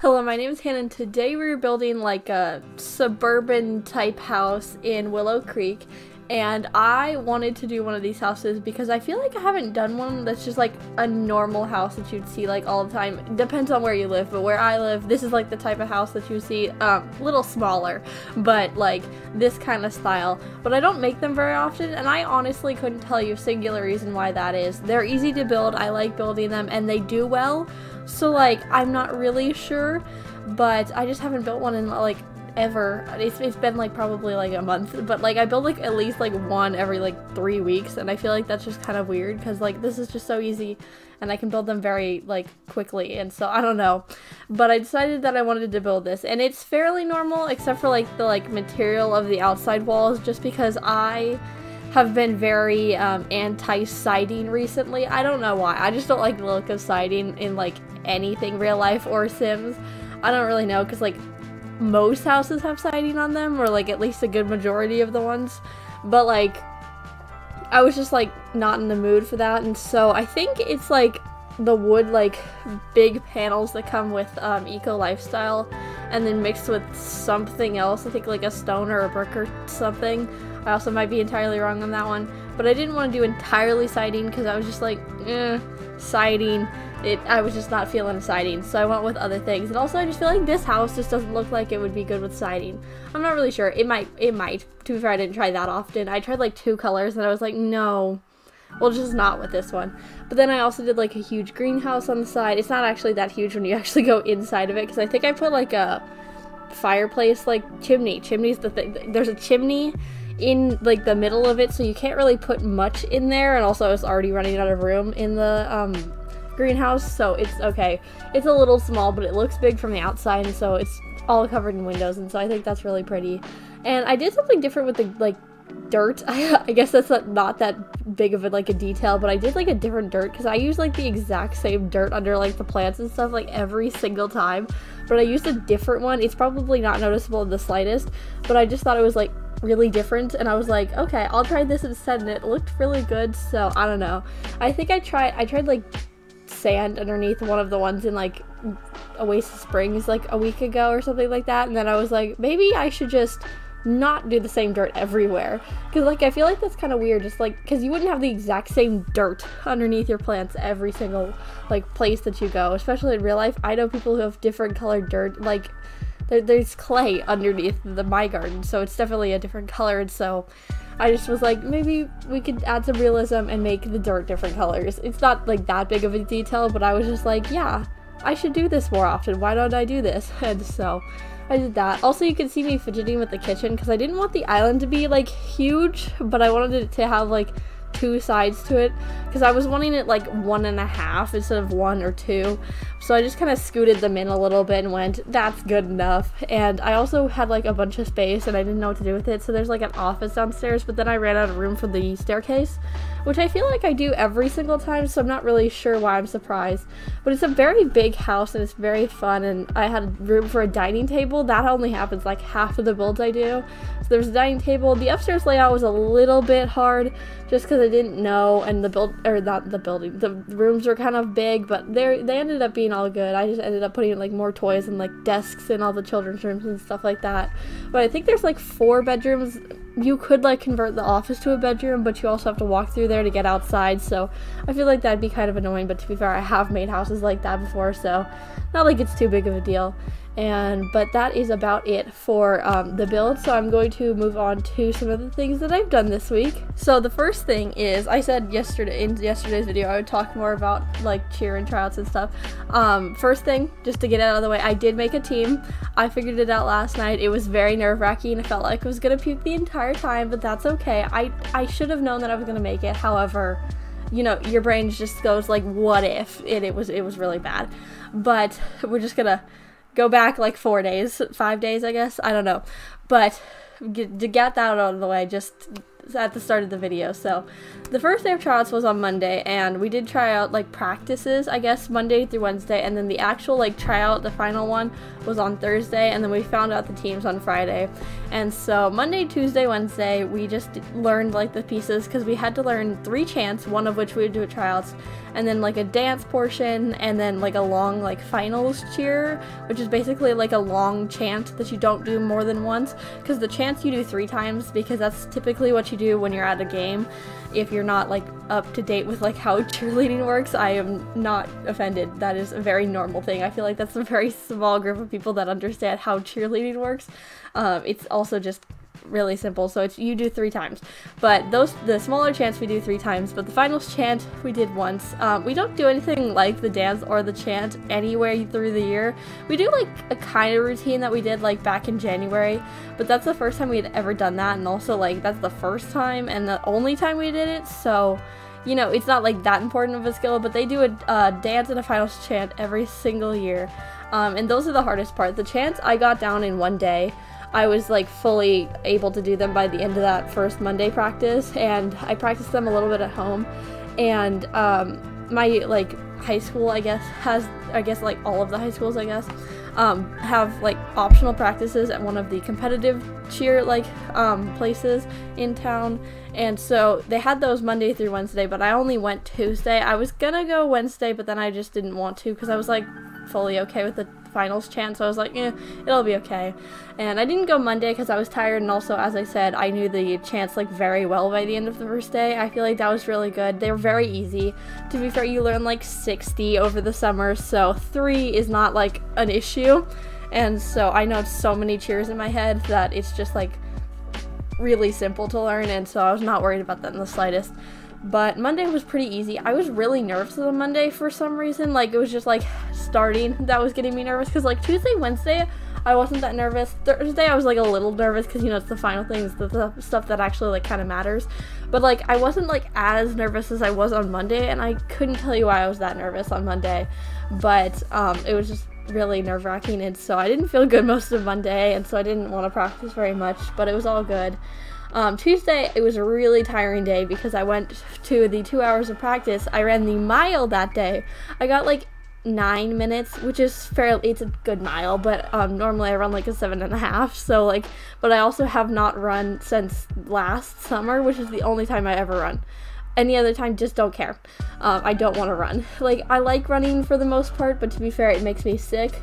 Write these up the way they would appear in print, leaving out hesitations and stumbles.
Hello, my name is Hannah, and today we're building like a suburban type house in Willow Creek, and I wanted to do one of these houses because I feel like I haven't done one that's just like a normal house that you'd see like all the time. It depends on where you live, but where I live, this is like the type of house that you see, little smaller, but like this kind of style. But I don't make them very often, and I honestly couldn't tell you a singular reason why that is. They're easy to build, I like building them, and they do well. So like, I'm not really sure, but I just haven't built one in like ever. It's been like probably like a month, but like I build like at least like one every like 3 weeks, and I feel like that's just kind of weird because like this is just so easy and I can build them very like quickly, and so I don't know. But I decided that I wanted to build this, and it's fairly normal except for like the material of the outside walls, just because I have been very anti-siding recently. I don't know why. I just don't like the look of siding in like anything real life or Sims. I don't really know, because like most houses have siding on them, or like at least a good majority of the ones, but like I was just like not in the mood for that, and so I think it's like the wood like big panels that come with Eco Lifestyle, and then mixed with something else, I think like a stone or a brick or something. I also might be entirely wrong on that one, but I didn't want to do entirely siding because I was just like, siding. I was just not feeling siding, so I went with other things. And also I just feel like this house just doesn't look like it would be good with siding. I'm not really sure. It might. To be fair, I didn't try that often. I tried like 2 colors and I was like, no, well, just not with this one. But then I also did like a huge greenhouse on the side. It's not actually that huge when you actually go inside of it, because I think I put like a fireplace like chimney. Chimney's the thing. There's a chimney in like the middle of it, so you can't really put much in there, and also I was already running out of room in the greenhouse, so it's okay. It's a little small, but it looks big from the outside, and so it's all covered in windows, and so I think that's really pretty. And I did something different with the like dirt. I guess that's not that big of a detail, but I did like a different dirt because I use like the exact same dirt under like the plants and stuff like every single time, but I used a different one. It's probably not noticeable in the slightest, but I just thought it was like really different, and I was like, okay, I'll try this instead, and it looked really good. So I don't know. I think I tried like sand underneath one of the ones in like Oasis Springs like a week ago or something like that, and then I was like, maybe I should just not do the same dirt everywhere, because like I feel like that's kind of weird, just like because you wouldn't have the exact same dirt underneath your plants every single like place that you go, especially in real life. I know people who have different colored dirt, like there's clay underneath my garden, so it's definitely a different color, and so I just was like, maybe we could add some realism and make the dirt different colors. It's not like that big of a detail, but I was just like, yeah, I should do this more often. Why don't I do this? And so I did that. Also, you can see me fidgeting with the kitchen because I didn't want the island to be like huge, but I wanted it to have like 2 sides to it, because I was wanting it like 1.5 instead of 1 or 2. So I just kind of scooted them in a little bit and went, that's good enough. And I also had like a bunch of space and I didn't know what to do with it, so there's like an office downstairs, but then I ran out of room for the staircase, which I feel like I do every single time, so I'm not really sure why I'm surprised. But it's a very big house and it's very fun, and I had room for a dining table. That only happens like half of the builds I do. So there's a dining table. The upstairs layout was a little bit hard just because I didn't know, and the rooms were kind of big, but they ended up being all good. I just ended up putting like more toys and like desks in all the children's rooms and stuff like that. But I think there's like 4 bedrooms. You could like convert the office to a bedroom, but you also have to walk through there to get outside, so I feel like that'd be kind of annoying. But to be fair, I have made houses like that before, so not like it's too big of a deal. But that is about it for the build, so I'm going to move on to some of the things that I've done this week. So the first thing is, I said in yesterday's video I would talk more about like cheer and tryouts and stuff. First thing, just to get it out of the way, I did make a team. I figured it out last night. It was very nerve-wracking. I felt like I was gonna puke the entire time, but that's okay. I should have known that I was gonna make it. However, you know, your brain just goes like, what if? And it was really bad. But we're just gonna go back like 4 days, 5 days, I guess. I don't know. But to get that out of the way, just at the start of the video. So the first day of tryouts was on Monday, and we did try out like practices, I guess, Monday through Wednesday, and then the actual like tryout, the final one, was on Thursday, and then we found out the teams on Friday. And so Monday, Tuesday, Wednesday, we just learned like the pieces, because we had to learn 3 chants, one of which we would do at tryouts, and then like a dance portion, and then like a long like finals cheer, which is basically like a long chant that you don't do more than once, because the chants you do 3 times, because that's typically what you do when you're at a game. If you're not like up to date with like how cheerleading works, I am not offended. That is a very normal thing. I feel like that's a very small group of people that understand how cheerleading works. It's also just really simple, so it's you do 3 times, but the smaller chants we do 3 times, but the finals chant we did once. We don't do anything like the dance or the chant anywhere through the year. We do like a kind of routine that we did like back in January, but that's the first time we had ever done that, and also like that's the first time and the only time we did it, so you know, it's not like that important of a skill. But they do a dance and a finals chant every single year, and those are the hardest part. The chants I got down in 1 day. I was like fully able to do them by the end of that first Monday practice, and I practiced them a little bit at home. And my like high school, I guess like all of the high schools, I guess, have like optional practices at one of the competitive cheer like places in town. And so they had those Monday through Wednesday, but I only went Tuesday. I was gonna go Wednesday, but then I just didn't want to, because I was like fully okay with the finals chant, so I was like, it'll be okay. And I didn't go Monday because I was tired, and also, as I said, I knew the chants like very well by the end of the first day. I feel like that was really good. They were very easy. To be fair, you learn like 60 over the summer, so 3 is not like an issue. And so I know so many cheers in my head that it's just like really simple to learn, and so I was not worried about that in the slightest. But Monday was pretty easy. I was really nervous on Monday for some reason. Like, it was just like starting that was getting me nervous, because like Tuesday, Wednesday, I wasn't that nervous. Thursday, I was like a little nervous, because you know, it's the final things, the stuff that actually like kind of matters. But like, I wasn't like as nervous as I was on Monday, and I couldn't tell you why I was that nervous on Monday. But it was just really nerve-wracking, and so I didn't feel good most of Monday, and so I didn't want to practice very much, but it was all good. Tuesday, it was a really tiring day, because I went to the 2 hours of practice. I ran the mile that day. I got like 9 minutes, which is fairly, it's a good mile, but normally I run like a 7.5, so like, but I also have not run since last summer, which is the only time I ever run. Any other time, just don't care. I don't want to run. Like, I like running for the most part, but to be fair, it makes me sick,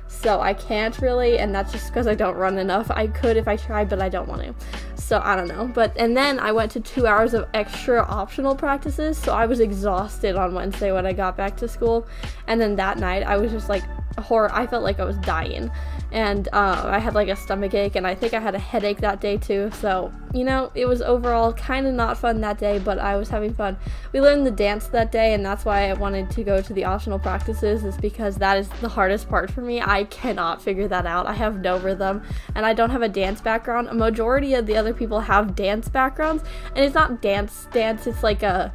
so I can't really, and that's just because I don't run enough. I could if I tried, but I don't want to. So I don't know. And then I went to 2 hours of extra optional practices, so I was exhausted on Wednesday when I got back to school. And then that night I was just like I felt like I was dying, and I had like a stomach ache, and I think I had a headache that day too. So you know, it was overall kind of not fun that day, but I was having fun. We learned the dance that day, and that's why I wanted to go to the optional practices, is because that is the hardest part for me. I cannot figure that out. I have no rhythm, and I don't have a dance background. A majority of the other people have dance backgrounds, and it's not dance, it's like a,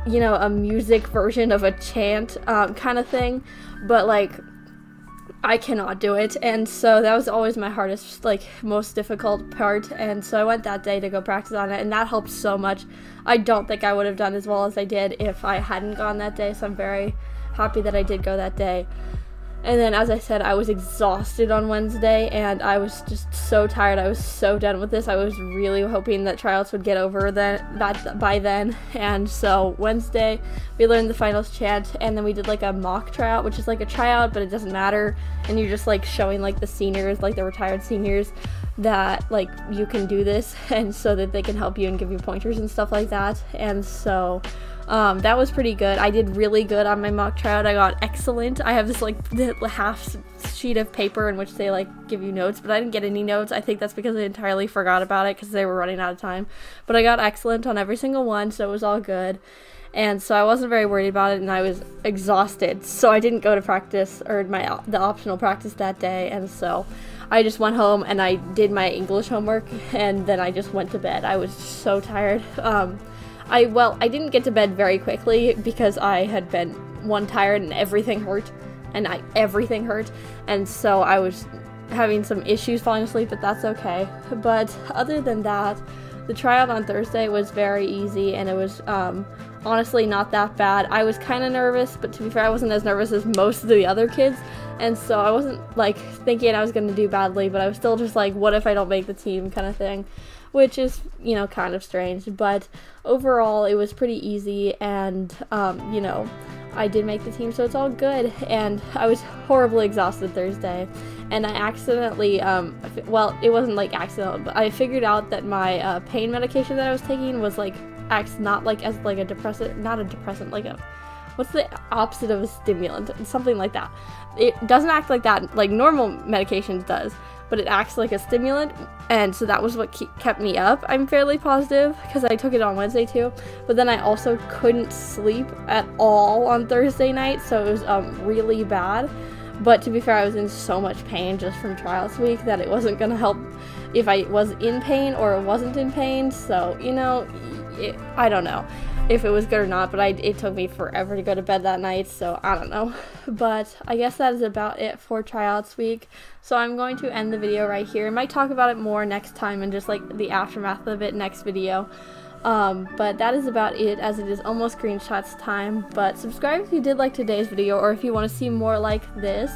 you know, a music version of a chant kind of thing, but like I cannot do it, and so that was always my hardest, like most difficult part. And so I went that day to go practice on it, and that helped so much. I don't think I would have done as well as I did if I hadn't gone that day, so I'm very happy that I did go that day. And then, as I said, I was exhausted on Wednesday, and I was just so tired. I was so done with this. I was really hoping that tryouts would get over that by then. And so Wednesday, we learned the finals chant, and then we did like a mock tryout, which is like a tryout, but it doesn't matter. And you're just like showing like the seniors, like the retired seniors, that like you can do this, and so that they can help you and give you pointers and stuff like that. And so that was pretty good. I did really good on my mock tryout. I got excellent. I have this like half sheet of paper in which they like give you notes, but I didn't get any notes. I think that's because I entirely forgot about it because they were running out of time. But I got excellent on every single one, so it was all good. And so I wasn't very worried about it, and I was exhausted, so I didn't go to practice, or the optional practice that day. And so I just went home and I did my English homework, and then I just went to bed. I was so tired. I didn't get to bed very quickly because I had been tired and everything hurt, and so I was having some issues falling asleep, but that's okay. But other than that, the tryout on Thursday was very easy, and it was honestly not that bad. I was kind of nervous, but to be fair, I wasn't as nervous as most of the other kids, and so I wasn't like thinking I was going to do badly, but I was still just like, what if I don't make the team kind of thing, which is, you know, kind of strange. But overall it was pretty easy, and you know, I did make the team, so it's all good. And I was horribly exhausted Thursday, and I accidentally, well, it wasn't like accidental, but I figured out that my pain medication that I was taking was like acts not like as like a depressant, not a depressant, like a, what's the opposite of a stimulant? Something like that. It doesn't act like that, like normal medications does, but it acts like a stimulant, and so that was what kept me up. I'm fairly positive, because I took it on Wednesday too, but then I also couldn't sleep at all on Thursday night, so it was really bad. But to be fair, I was in so much pain just from trials week that it wasn't gonna help if I was in pain or wasn't in pain, so, you know, I don't know if it was good or not, but it took me forever to go to bed that night, so I don't know. But I guess that is about it for tryouts week, so I'm going to end the video right here. I might talk about it more next time and just like the aftermath of it next video. But that is about it, as it is almost screenshots time. But subscribe if you did like today's video, or if you want to see more like this.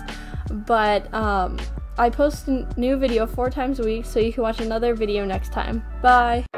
But I post a new video 4 times a week, so you can watch another video next time. Bye!